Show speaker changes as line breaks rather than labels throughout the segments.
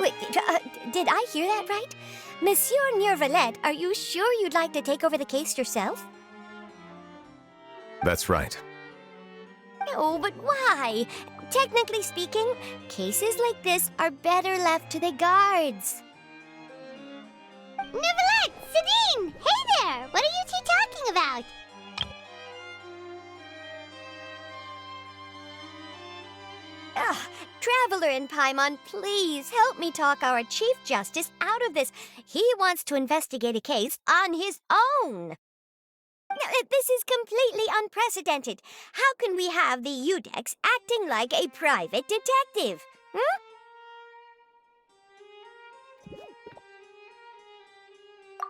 Wait, did I hear that right? Monsieur Nëvilleta, are you sure you'd like to take over the case yourself?
That's right.
No, but why? Technically speaking, cases like this are better left to the guards.
Nëvilleta! Sadine! Hey there! What are you two talking about?
Traveler in Paimon, please help me talk our Chief Justice out of this. He wants to investigate a case on his own. This is completely unprecedented. How can we have the Udex acting like a private detective?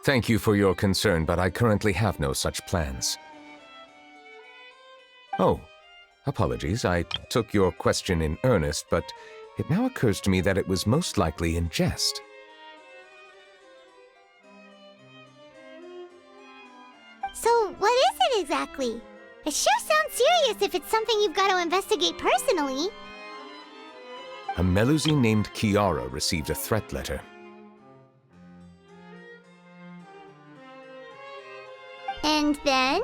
Thank you for your concern, but I currently have no such plans. Oh, apologies. I took your question in earnest, but it now occurs to me that it was most likely in jest.
So, what is it exactly? It sure sounds serious if it's something you've got to investigate personally.
A Melusine named Kiara received a threat letter.
And then?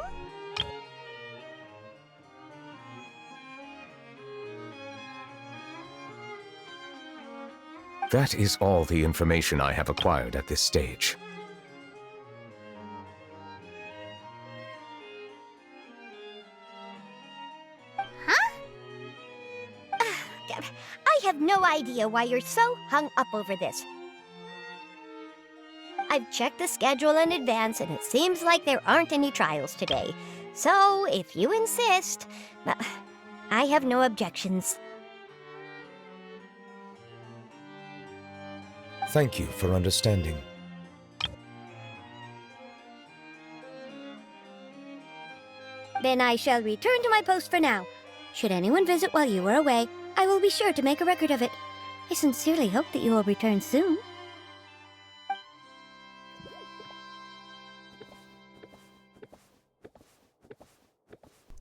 That is all the information I have acquired at this stage.
I have no idea why you're so hung up over this. I've checked the schedule in advance, and it seems like there aren't any trials today. So, if you insist, I have no objections.
Thank you for understanding.
Then I shall return to my post for now. Should anyone visit while you are away, I will be sure to make a record of it. I sincerely hope that you will return soon.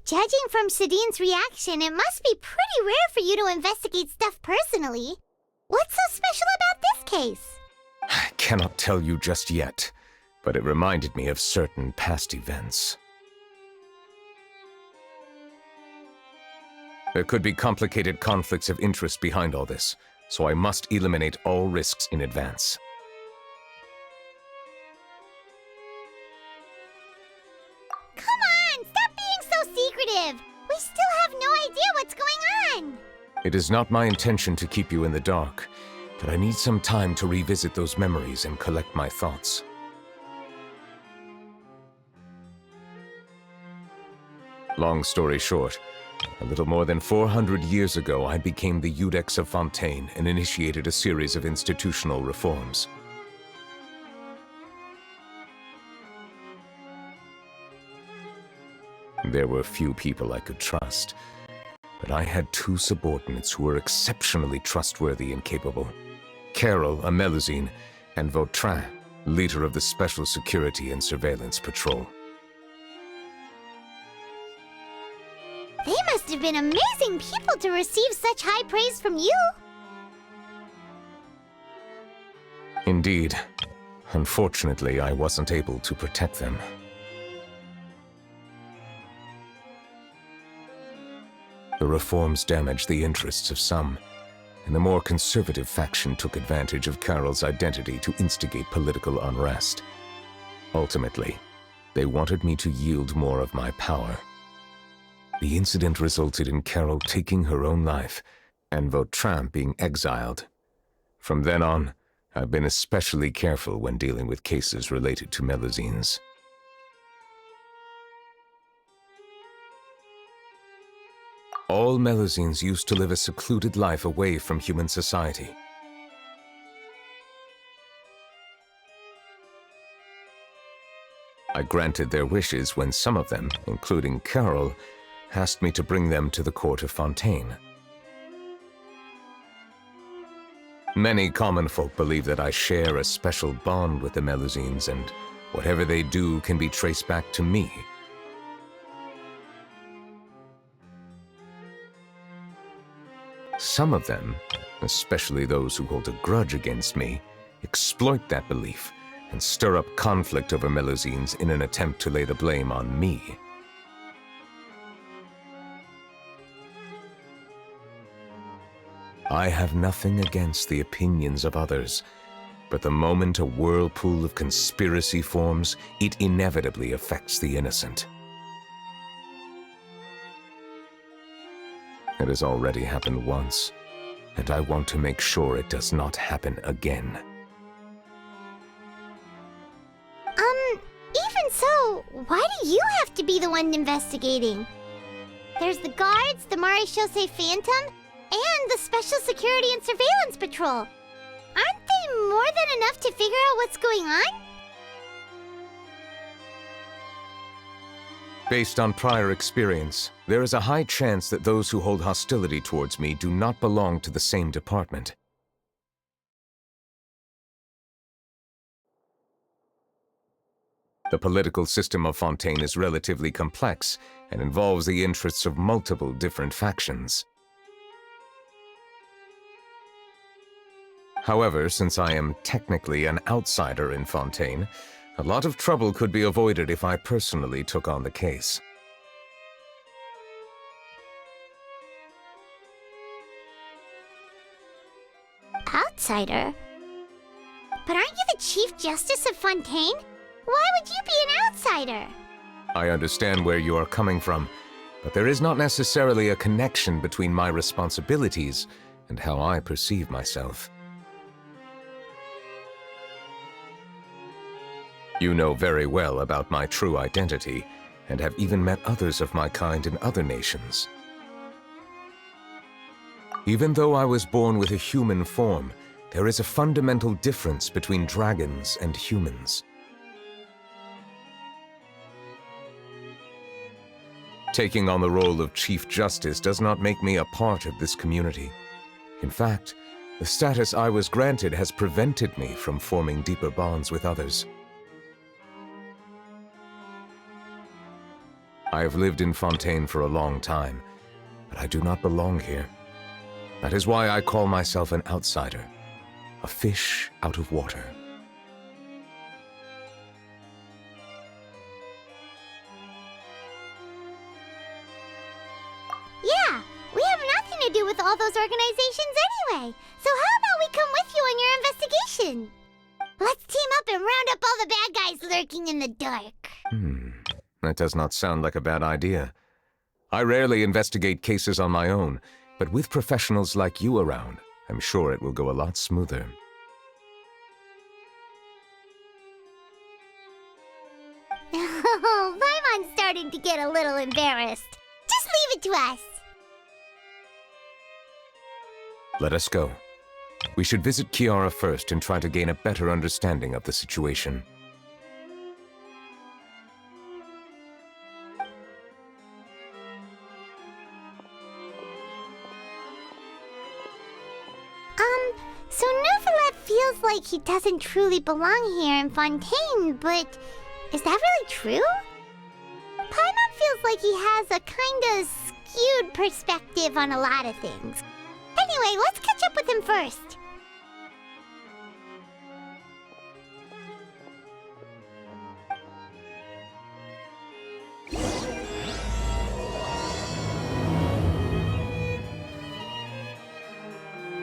Judging from Sadine's reaction, it must be pretty rare for you to investigate stuff personally. What's so special about this case?
I cannot tell you just yet, but it reminded me of certain past events. There could be complicated conflicts of interest behind all this, so I must eliminate all risks in advance.
Come on, stop being so secretive! We still have no idea what's going on!
It is not my intention to keep you in the dark, but I need some time to revisit those memories and collect my thoughts. Long story short, a little more than 400 years ago, I became the Udex of Fontaine and initiated a series of institutional reforms. There were few people I could trust, but I had two subordinates who were exceptionally trustworthy and capable. Carol, a Melusine, and Vautrin, leader of the Special Security and Surveillance Patrol.
They must have been amazing people to receive such high praise from you!
Indeed. Unfortunately, I wasn't able to protect them. The reforms damaged the interests of some, and the more conservative faction took advantage of Carol's identity to instigate political unrest. Ultimately, they wanted me to yield more of my power. The incident resulted in Carol taking her own life, and Vautrin being exiled. From then on, I've been especially careful when dealing with cases related to Melusines. All Melusines used to live a secluded life away from human society. I granted their wishes when some of them, including Carol, asked me to bring them to the court of Fontaine. Many common folk believe that I share a special bond with the Melusines, and whatever they do can be traced back to me. Some of them especially those who hold a grudge against me, exploit that belief and stir up conflict over Melusines in an attempt to lay the blame on me. I have nothing against the opinions of others, but the moment a whirlpool of conspiracy forms, it inevitably affects the innocent. It has already happened once, and I want to make sure it does not happen again.
Even so, why do you have to be the one investigating? There's the guards, the Marechaussee Phantom, and the Special Security and Surveillance Patrol. Aren't they more than enough to figure out what's going on?
Based on prior experience, there is a high chance that those who hold hostility towards me do not belong to the same department. The political system of Fontaine is relatively complex and involves the interests of multiple different factions. However, since I am technically an outsider in Fontaine, a lot of trouble could be avoided if I personally took on the case.
Outsider? But aren't you the Chief Justice of Fontaine? Why would you be an outsider?
I understand where you are coming from, but there is not necessarily a connection between my responsibilities and how I perceive myself. You know very well about my true identity, and have even met others of my kind in other nations. Even though I was born with a human form, there is a fundamental difference between dragons and humans. Taking on the role of Chief Justice does not make me a part of this community. In fact, the status I was granted has prevented me from forming deeper bonds with others. I have lived in Fontaine for a long time, but I do not belong here. That is why I call myself an outsider, a fish out of water.
Yeah, we have nothing to do with all those organizations anyway. So how about we come with you on your investigation? Let's team up and round up all the bad guys lurking in the dark.
That does not sound like a bad idea. I rarely investigate cases on my own, but with professionals like you around, I'm sure it will go a lot smoother.
Oh, Paimon's starting to get a little embarrassed. Just leave it to us.
Let us go. We should visit Kiara first and try to gain a better understanding of the situation.
So Nëvilleta feels like he doesn't truly belong here in Fontaine, but is that really true? Paimon feels like he has a kinda skewed perspective on a lot of things. Anyway, let's catch up with him first.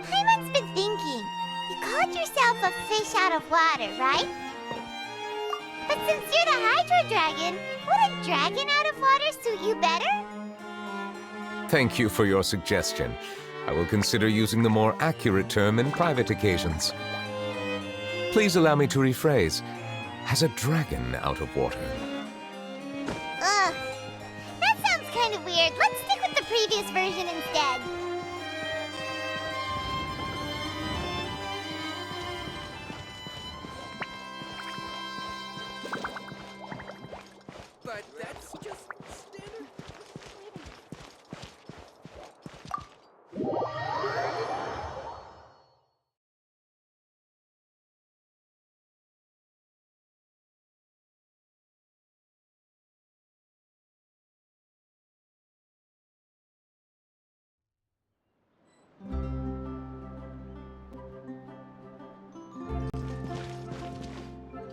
Paimon's been thinking. You called yourself a fish out of water, right? But since you're the Hydro Dragon, would a dragon out of water suit you better?
Thank you for your suggestion. I will consider using the more accurate term in private occasions. Please allow me to rephrase. As a dragon out of water.
Ugh. That sounds kind of weird. Let's stick with the previous version instead.